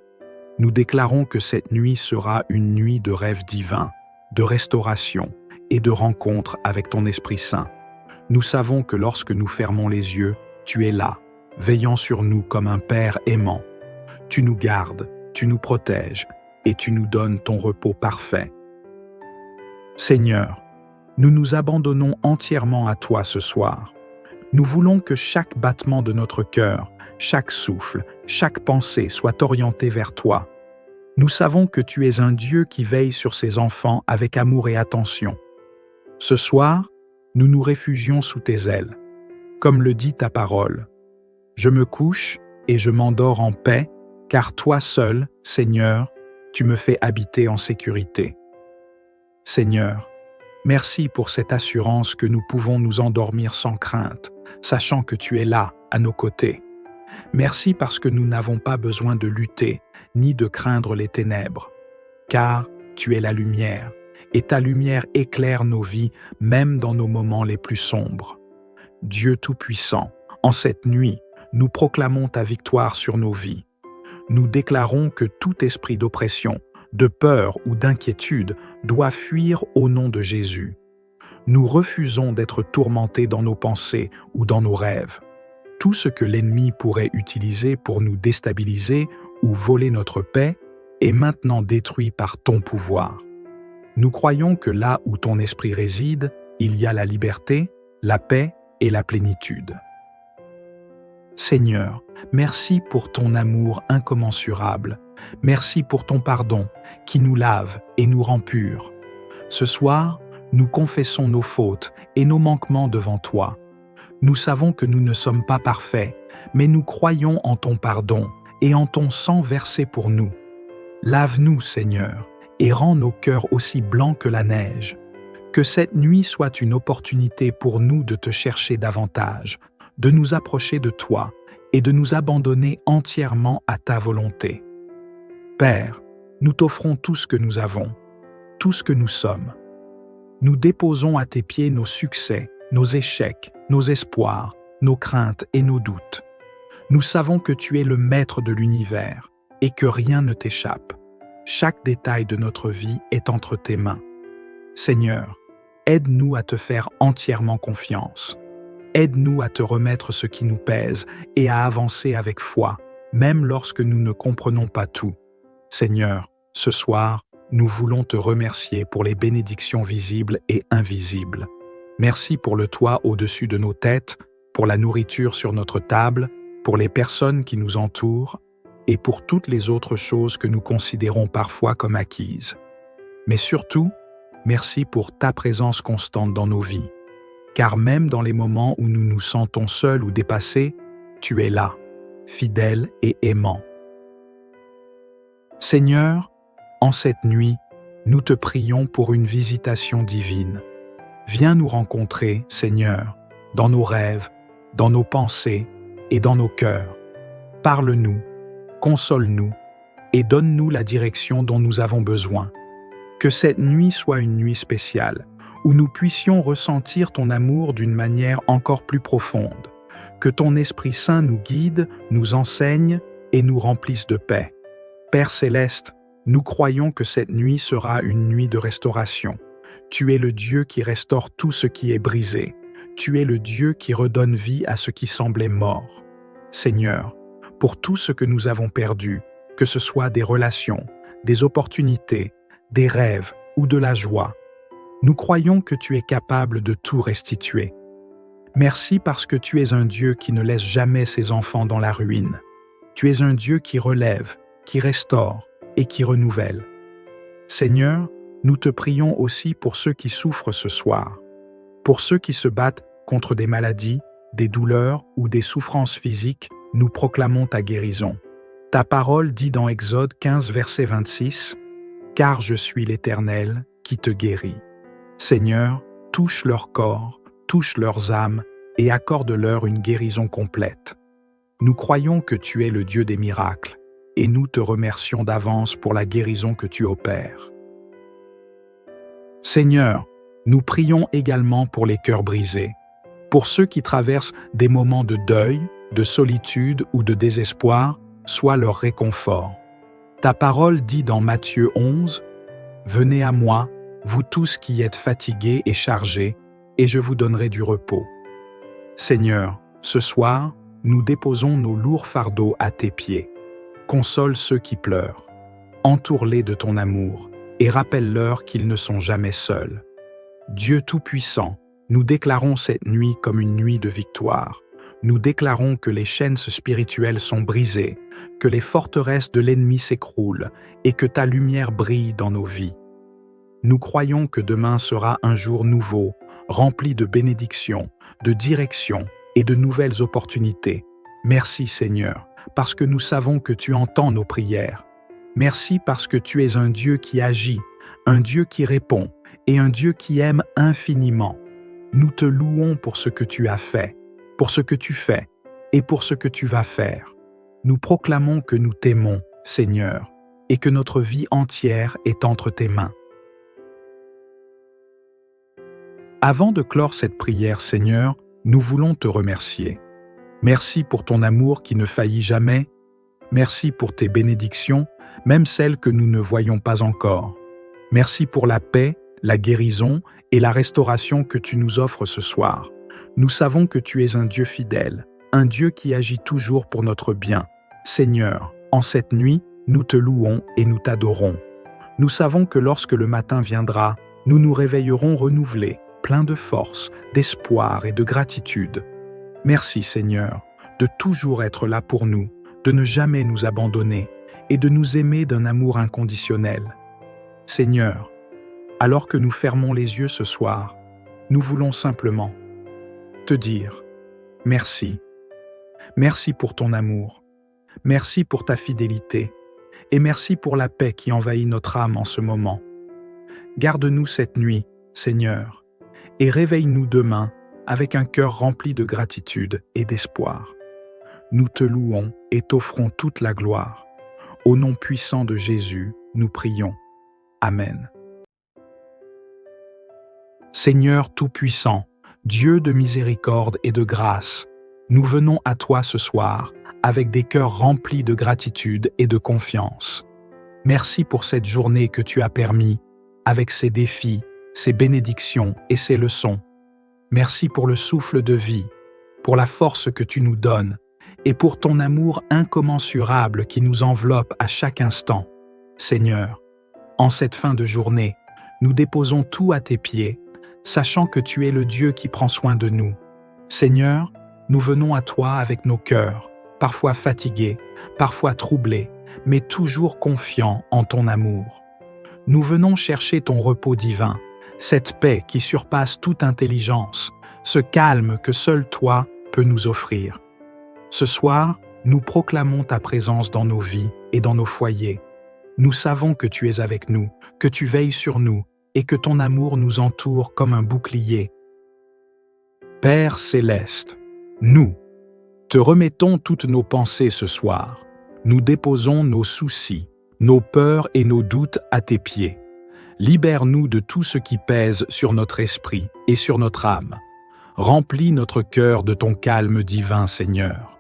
Nous déclarons que cette nuit sera une nuit de rêves divins, de restauration et de rencontre avec ton Esprit Saint. Nous savons que lorsque nous fermons les yeux, tu es là, veillant sur nous comme un Père aimant. Tu nous gardes, tu nous protèges et tu nous donnes ton repos parfait. Seigneur, nous nous abandonnons entièrement à toi ce soir. Nous voulons que chaque battement de notre cœur, chaque souffle, chaque pensée soit orienté vers toi. Nous savons que tu es un Dieu qui veille sur ses enfants avec amour et attention. Ce soir, nous nous réfugions sous tes ailes. Comme le dit ta parole, « Je me couche et je m'endors en paix, car toi seul, Seigneur, tu me fais habiter en sécurité. » Seigneur, merci pour cette assurance que nous pouvons nous endormir sans crainte, sachant que tu es là, à nos côtés. Merci parce que nous n'avons pas besoin de lutter, ni de craindre les ténèbres, car tu es la lumière, et ta lumière éclaire nos vies, même dans nos moments les plus sombres. Dieu Tout-Puissant, en cette nuit, nous proclamons ta victoire sur nos vies. Nous déclarons que tout esprit d'oppression, de peur ou d'inquiétude doit fuir au nom de Jésus. Nous refusons d'être tourmentés dans nos pensées ou dans nos rêves. Tout ce que l'ennemi pourrait utiliser pour nous déstabiliser ou voler notre paix est maintenant détruit par ton pouvoir. Nous croyons que là où ton esprit réside, il y a la liberté, la paix et la plénitude. Seigneur, merci pour ton amour incommensurable. Merci pour ton pardon qui nous lave et nous rend purs. Ce soir, nous confessons nos fautes et nos manquements devant toi. Nous savons que nous ne sommes pas parfaits, mais nous croyons en ton pardon et en ton sang versé pour nous. Lave-nous, Seigneur, et rends nos cœurs aussi blancs que la neige. Que cette nuit soit une opportunité pour nous de te chercher davantage, de nous approcher de toi et de nous abandonner entièrement à ta volonté. Père, nous t'offrons tout ce que nous avons, tout ce que nous sommes. Nous déposons à tes pieds nos succès, nos échecs, nos espoirs, nos craintes et nos doutes. Nous savons que tu es le maître de l'univers et que rien ne t'échappe. Chaque détail de notre vie est entre tes mains. Seigneur, aide-nous à te faire entièrement confiance. Aide-nous à te remettre ce qui nous pèse et à avancer avec foi, même lorsque nous ne comprenons pas tout. Seigneur, ce soir, nous voulons te remercier pour les bénédictions visibles et invisibles. Merci pour le toit au-dessus de nos têtes, pour la nourriture sur notre table, pour les personnes qui nous entourent et pour toutes les autres choses que nous considérons parfois comme acquises. Mais surtout, merci pour ta présence constante dans nos vies. Car même dans les moments où nous nous sentons seuls ou dépassés, tu es là, fidèle et aimant. Seigneur, en cette nuit, nous te prions pour une visitation divine. Viens nous rencontrer, Seigneur, dans nos rêves, dans nos pensées et dans nos cœurs. Parle-nous, console-nous et donne-nous la direction dont nous avons besoin. Que cette nuit soit une nuit spéciale, où nous puissions ressentir ton amour d'une manière encore plus profonde. Que ton Esprit Saint nous guide, nous enseigne et nous remplisse de paix. Père Céleste, nous croyons que cette nuit sera une nuit de restauration. Tu es le Dieu qui restaure tout ce qui est brisé. Tu es le Dieu qui redonne vie à ce qui semblait mort. Seigneur, pour tout ce que nous avons perdu, que ce soit des relations, des opportunités, des rêves ou de la joie, nous croyons que tu es capable de tout restituer. Merci parce que tu es un Dieu qui ne laisse jamais ses enfants dans la ruine. Tu es un Dieu qui relève, qui restaure et qui renouvelle. Seigneur, nous te prions aussi pour ceux qui souffrent ce soir, pour ceux qui se battent contre des maladies, des douleurs ou des souffrances physiques, nous proclamons ta guérison. Ta parole dit dans Exode 15, verset 26, « Car je suis l'Éternel qui te guérit. » Seigneur, touche leur corps, touche leurs âmes et accorde-leur une guérison complète. Nous croyons que tu es le Dieu des miracles, et nous te remercions d'avance pour la guérison que tu opères. Seigneur, nous prions également pour les cœurs brisés, pour ceux qui traversent des moments de deuil, de solitude ou de désespoir, sois leur réconfort. Ta parole dit dans Matthieu 11, « Venez à moi, vous tous qui êtes fatigués et chargés, et je vous donnerai du repos. » Seigneur, ce soir, nous déposons nos lourds fardeaux à tes pieds. Console ceux qui pleurent. Entoure-les de ton amour et rappelle-leur qu'ils ne sont jamais seuls. Dieu Tout-Puissant, nous déclarons cette nuit comme une nuit de victoire. Nous déclarons que les chaînes spirituelles sont brisées, que les forteresses de l'ennemi s'écroulent et que ta lumière brille dans nos vies. Nous croyons que demain sera un jour nouveau, rempli de bénédictions, de direction et de nouvelles opportunités. Merci Seigneur, parce que nous savons que tu entends nos prières. Merci parce que tu es un Dieu qui agit, un Dieu qui répond et un Dieu qui aime infiniment. Nous te louons pour ce que tu as fait, pour ce que tu fais et pour ce que tu vas faire. Nous proclamons que nous t'aimons, Seigneur, et que notre vie entière est entre tes mains. Avant de clore cette prière, Seigneur, nous voulons te remercier. Merci pour ton amour qui ne faillit jamais. Merci pour tes bénédictions, même celles que nous ne voyons pas encore. Merci pour la paix, la guérison et la restauration que tu nous offres ce soir. Nous savons que tu es un Dieu fidèle, un Dieu qui agit toujours pour notre bien. Seigneur, en cette nuit, nous te louons et nous t'adorons. Nous savons que lorsque le matin viendra, nous nous réveillerons renouvelés, pleins de force, d'espoir et de gratitude. Merci Seigneur, de toujours être là pour nous, de ne jamais nous abandonner et de nous aimer d'un amour inconditionnel. Seigneur, alors que nous fermons les yeux ce soir, nous voulons simplement te dire merci. Merci pour ton amour, merci pour ta fidélité et merci pour la paix qui envahit notre âme en ce moment. Garde-nous cette nuit, Seigneur, et réveille-nous demain avec un cœur rempli de gratitude et d'espoir. Nous te louons et t'offrons toute la gloire. Au nom puissant de Jésus, nous prions. Amen. Seigneur Tout-Puissant, Dieu de miséricorde et de grâce, nous venons à toi ce soir avec des cœurs remplis de gratitude et de confiance. Merci pour cette journée que tu as permis, avec ses défis, ses bénédictions et ses leçons. Merci pour le souffle de vie, pour la force que tu nous donnes et pour ton amour incommensurable qui nous enveloppe à chaque instant. Seigneur, en cette fin de journée, nous déposons tout à tes pieds, sachant que tu es le Dieu qui prend soin de nous. Seigneur, nous venons à toi avec nos cœurs, parfois fatigués, parfois troublés, mais toujours confiants en ton amour. Nous venons chercher ton repos divin, cette paix qui surpasse toute intelligence, ce calme que seul toi peux nous offrir. Ce soir, nous proclamons ta présence dans nos vies et dans nos foyers. Nous savons que tu es avec nous, que tu veilles sur nous et que ton amour nous entoure comme un bouclier. Père céleste, nous te remettons toutes nos pensées ce soir. Nous déposons nos soucis, nos peurs et nos doutes à tes pieds. Libère-nous de tout ce qui pèse sur notre esprit et sur notre âme. Remplis notre cœur de ton calme divin, Seigneur.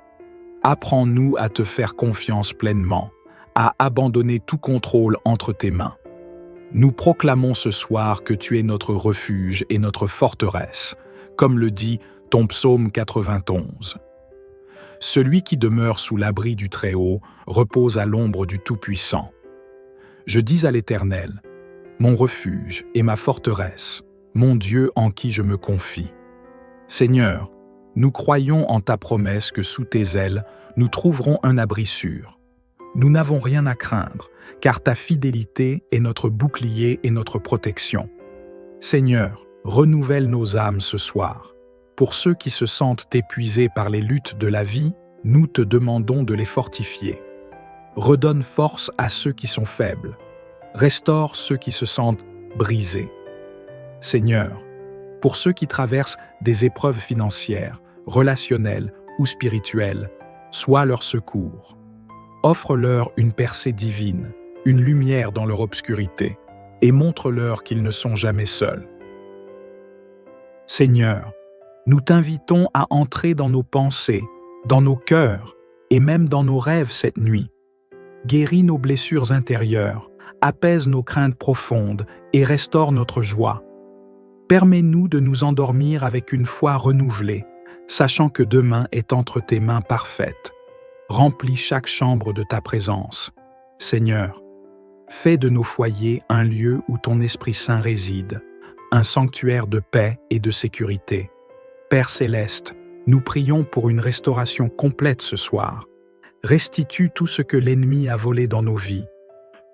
Apprends-nous à te faire confiance pleinement, à abandonner tout contrôle entre tes mains. Nous proclamons ce soir que tu es notre refuge et notre forteresse, comme le dit ton psaume 91. Celui qui demeure sous l'abri du Très-Haut repose à l'ombre du Tout-Puissant. Je dis à l'Éternel, mon refuge et ma forteresse, mon Dieu en qui je me confie. Seigneur, nous croyons en ta promesse que sous tes ailes, nous trouverons un abri sûr. Nous n'avons rien à craindre, car ta fidélité est notre bouclier et notre protection. Seigneur, renouvelle nos âmes ce soir. Pour ceux qui se sentent épuisés par les luttes de la vie, nous te demandons de les fortifier. Redonne force à ceux qui sont faibles. Restaure ceux qui se sentent brisés. Seigneur, pour ceux qui traversent des épreuves financières, relationnelle ou spirituelle, sois leur secours. Offre-leur une percée divine, une lumière dans leur obscurité, et montre-leur qu'ils ne sont jamais seuls. Seigneur, nous t'invitons à entrer dans nos pensées, dans nos cœurs et même dans nos rêves cette nuit. Guéris nos blessures intérieures, apaise nos craintes profondes et restaure notre joie. Permets-nous de nous endormir avec une foi renouvelée, sachant que demain est entre tes mains parfaites. Remplis chaque chambre de ta présence. Seigneur, fais de nos foyers un lieu où ton Esprit Saint réside, un sanctuaire de paix et de sécurité. Père céleste, nous prions pour une restauration complète ce soir. Restitue tout ce que l'ennemi a volé dans nos vies,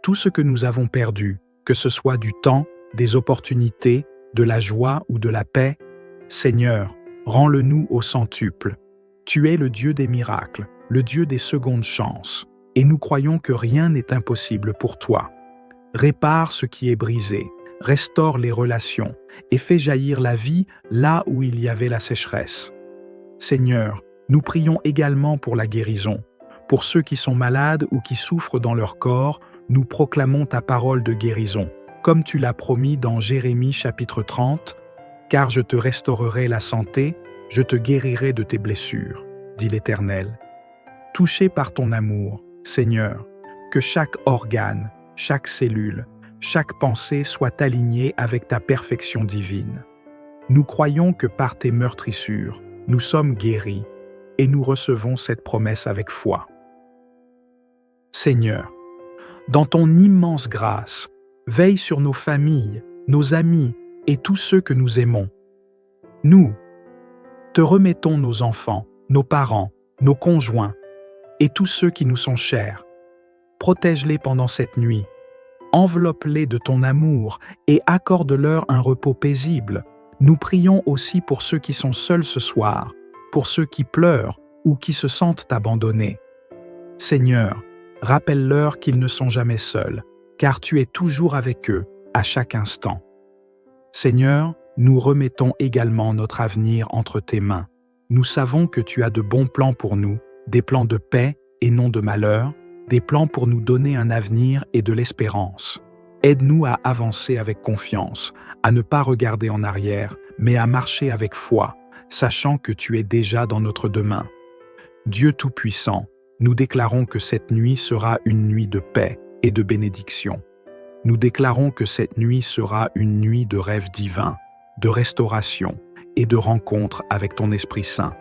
tout ce que nous avons perdu, que ce soit du temps, des opportunités, de la joie ou de la paix. Seigneur, rends-le-nous au centuple. Tu es le Dieu des miracles, le Dieu des secondes chances, et nous croyons que rien n'est impossible pour toi. Répare ce qui est brisé, restaure les relations et fais jaillir la vie là où il y avait la sécheresse. Seigneur, nous prions également pour la guérison. Pour ceux qui sont malades ou qui souffrent dans leur corps, nous proclamons ta parole de guérison, comme tu l'as promis dans Jérémie chapitre 30, « Car je te restaurerai la santé, je te guérirai de tes blessures, dit l'Éternel. » Touché par ton amour, Seigneur, que chaque organe, chaque cellule, chaque pensée soit alignée avec ta perfection divine. Nous croyons que par tes meurtrissures, nous sommes guéris et nous recevons cette promesse avec foi. Seigneur, dans ton immense grâce, veille sur nos familles, nos amis et tous ceux que nous aimons. Nous te remettons nos enfants, nos parents, nos conjoints et tous ceux qui nous sont chers. Protège-les pendant cette nuit. Enveloppe-les de ton amour et accorde-leur un repos paisible. Nous prions aussi pour ceux qui sont seuls ce soir, pour ceux qui pleurent ou qui se sentent abandonnés. Seigneur, rappelle-leur qu'ils ne sont jamais seuls, car tu es toujours avec eux, à chaque instant. Seigneur, nous remettons également notre avenir entre tes mains. Nous savons que tu as de bons plans pour nous, des plans de paix et non de malheur, des plans pour nous donner un avenir et de l'espérance. Aide-nous à avancer avec confiance, à ne pas regarder en arrière, mais à marcher avec foi, sachant que tu es déjà dans notre demain. Dieu Tout-Puissant, nous déclarons que cette nuit sera une nuit de paix et de bénédiction. Nous déclarons que cette nuit sera une nuit de rêves divins, de restauration et de rencontre avec ton Esprit Saint.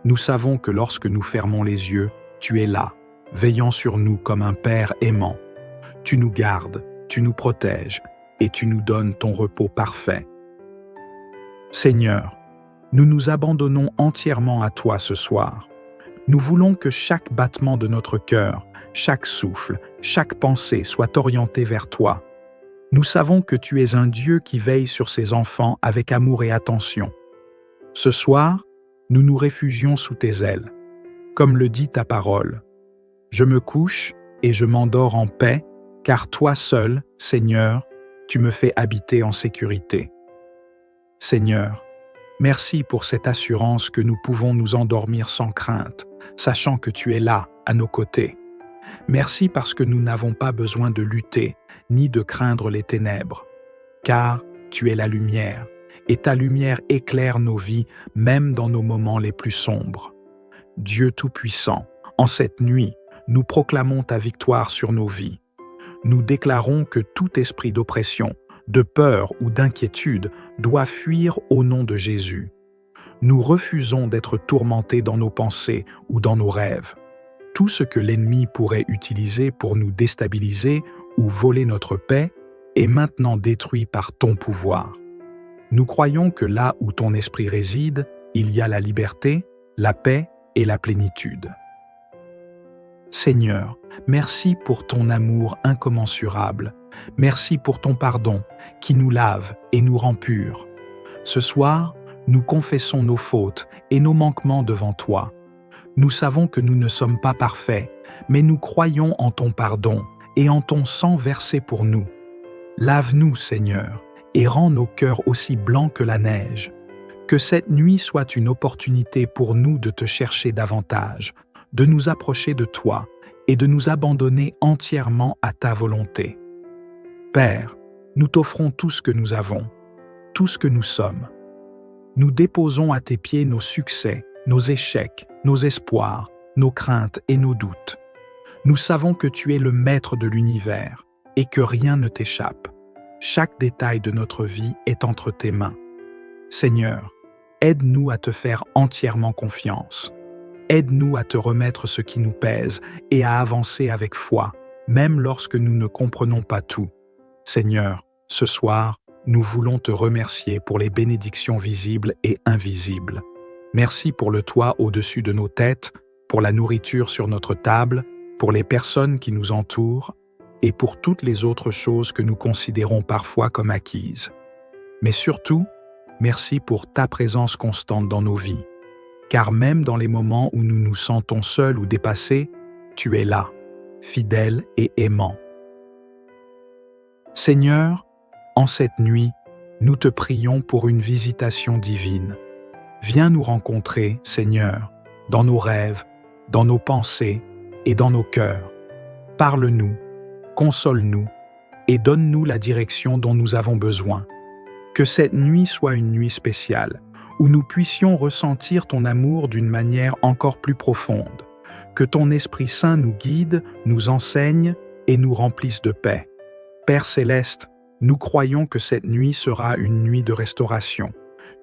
Nous savons que lorsque nous fermons les yeux, tu es là, veillant sur nous comme un Père aimant. Tu nous gardes, tu nous protèges et tu nous donnes ton repos parfait. Seigneur, nous nous abandonnons entièrement à toi ce soir. Nous voulons que chaque battement de notre cœur, chaque souffle, chaque pensée soit orienté vers toi. Nous savons que tu es un Dieu qui veille sur ses enfants avec amour et attention. Ce soir, nous nous réfugions sous tes ailes. Comme le dit ta parole, « Je me couche et je m'endors en paix, car toi seul, Seigneur, tu me fais habiter en sécurité. » Seigneur, merci pour cette assurance que nous pouvons nous endormir sans crainte, sachant que tu es là, à nos côtés. Merci parce que nous n'avons pas besoin de lutter, ni de craindre les ténèbres, car tu es la lumière, et ta lumière éclaire nos vies, même dans nos moments les plus sombres. Dieu Tout-Puissant, en cette nuit, nous proclamons ta victoire sur nos vies. Nous déclarons que tout esprit d'oppression, de peur ou d'inquiétude doit fuir au nom de Jésus. Nous refusons d'être tourmentés dans nos pensées ou dans nos rêves. Tout ce que l'ennemi pourrait utiliser pour nous déstabiliser ou voler notre paix est maintenant détruit par ton pouvoir. Nous croyons que là où ton esprit réside, il y a la liberté, la paix et la plénitude. Seigneur, merci pour ton amour incommensurable. Merci pour ton pardon qui nous lave et nous rend purs. Ce soir, nous confessons nos fautes et nos manquements devant toi. Nous savons que nous ne sommes pas parfaits, mais nous croyons en ton pardon et en ton sang versé pour nous. Lave-nous, Seigneur, et rends nos cœurs aussi blancs que la neige. Que cette nuit soit une opportunité pour nous de te chercher davantage, de nous approcher de toi et de nous abandonner entièrement à ta volonté. Père, nous t'offrons tout ce que nous avons, tout ce que nous sommes. Nous déposons à tes pieds nos succès, nos échecs, nos espoirs, nos craintes et nos doutes. Nous savons que tu es le maître de l'univers et que rien ne t'échappe. Chaque détail de notre vie est entre tes mains. Seigneur, aide-nous à te faire entièrement confiance. Aide-nous à te remettre ce qui nous pèse et à avancer avec foi, même lorsque nous ne comprenons pas tout. Seigneur, ce soir, nous voulons te remercier pour les bénédictions visibles et invisibles. Merci pour le toit au-dessus de nos têtes, pour la nourriture sur notre table, pour les personnes qui nous entourent et pour toutes les autres choses que nous considérons parfois comme acquises. Mais surtout, merci pour ta présence constante dans nos vies, car même dans les moments où nous nous sentons seuls ou dépassés, tu es là, fidèle et aimant. Seigneur, en cette nuit, nous te prions pour une visitation divine. Viens nous rencontrer, Seigneur, dans nos rêves, dans nos pensées et dans nos cœurs. Parle-nous, console-nous et donne-nous la direction dont nous avons besoin. Que cette nuit soit une nuit spéciale, où nous puissions ressentir ton amour d'une manière encore plus profonde. Que ton Esprit Saint nous guide, nous enseigne et nous remplisse de paix. Père céleste, nous croyons que cette nuit sera une nuit de restauration.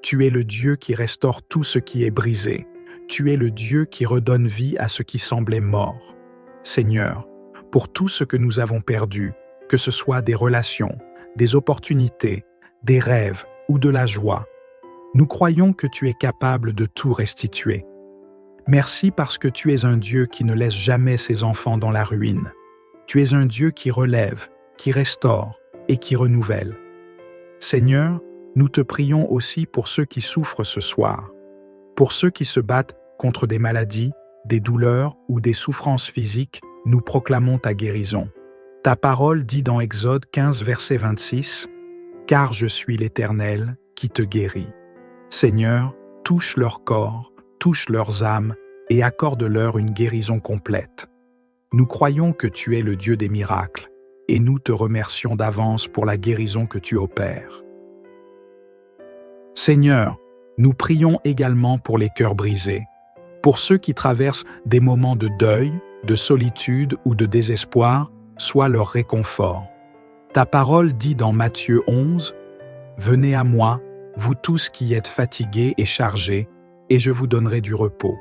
Tu es le Dieu qui restaure tout ce qui est brisé. Tu es le Dieu qui redonne vie à ce qui semblait mort. Seigneur, pour tout ce que nous avons perdu, que ce soit des relations, des opportunités, des rêves ou de la joie, nous croyons que tu es capable de tout restituer. Merci parce que tu es un Dieu qui ne laisse jamais ses enfants dans la ruine. Tu es un Dieu qui relève, qui restaure et qui renouvelle. Seigneur, nous te prions aussi pour ceux qui souffrent ce soir, pour ceux qui se battent contre des maladies, des douleurs ou des souffrances physiques, nous proclamons ta guérison. Ta parole dit dans Exode 15, verset 26, « Car je suis l'Éternel qui te guérit. » Seigneur, touche leur corps, touche leurs âmes et accorde-leur une guérison complète. Nous croyons que tu es le Dieu des miracles et nous te remercions d'avance pour la guérison que tu opères. Seigneur, nous prions également pour les cœurs brisés, pour ceux qui traversent des moments de deuil, de solitude ou de désespoir, sois leur réconfort. Ta parole dit dans Matthieu 11, « Venez à moi, vous tous qui êtes fatigués et chargés, et je vous donnerai du repos. »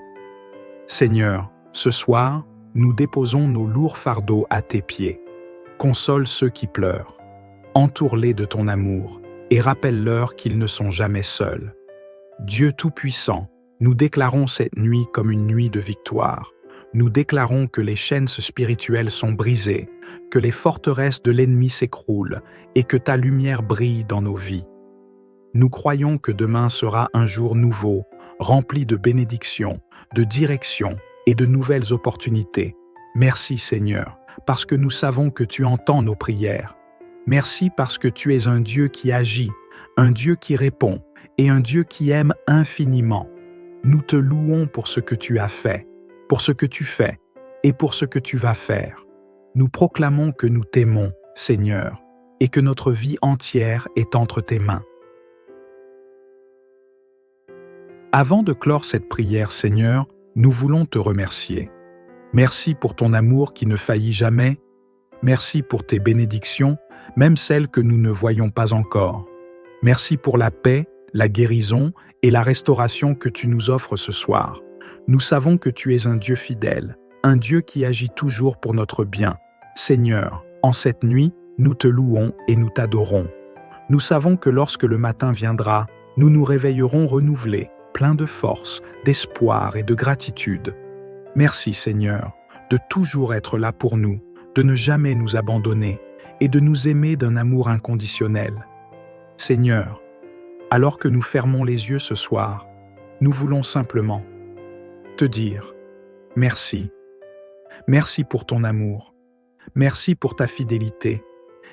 Seigneur, ce soir, nous déposons nos lourds fardeaux à tes pieds. Console ceux qui pleurent. Entoure-les de ton amour et rappelle-leur qu'ils ne sont jamais seuls. Dieu Tout-Puissant, nous déclarons cette nuit comme une nuit de victoire. Nous déclarons que les chaînes spirituelles sont brisées, que les forteresses de l'ennemi s'écroulent et que ta lumière brille dans nos vies. Nous croyons que demain sera un jour nouveau, rempli de bénédictions, de direction et de nouvelles opportunités. Merci Seigneur, parce que nous savons que tu entends nos prières. Merci parce que tu es un Dieu qui agit, un Dieu qui répond et un Dieu qui aime infiniment. Nous te louons pour ce que tu as fait, pour ce que tu fais et pour ce que tu vas faire. Nous proclamons que nous t'aimons, Seigneur, et que notre vie entière est entre tes mains. Avant de clore cette prière, Seigneur, nous voulons te remercier. Merci pour ton amour qui ne faillit jamais. Merci pour tes bénédictions, même celles que nous ne voyons pas encore. Merci pour la paix, la guérison et la restauration que tu nous offres ce soir. Nous savons que tu es un Dieu fidèle, un Dieu qui agit toujours pour notre bien. Seigneur, en cette nuit, nous te louons et nous t'adorons. Nous savons que lorsque le matin viendra, nous nous réveillerons renouvelés, pleins de force, d'espoir et de gratitude. Merci Seigneur, de toujours être là pour nous, de ne jamais nous abandonner et de nous aimer d'un amour inconditionnel. Seigneur, alors que nous fermons les yeux ce soir, nous voulons simplement te dire merci. Merci pour ton amour, merci pour ta fidélité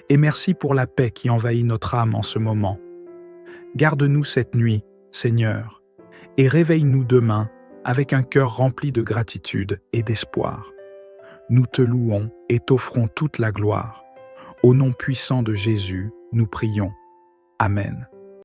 et merci pour la paix qui envahit notre âme en ce moment. Garde-nous cette nuit, Seigneur, et réveille-nous demain avec un cœur rempli de gratitude et d'espoir. Nous te louons et t'offrons toute la gloire. Au nom puissant de Jésus, nous prions. Amen.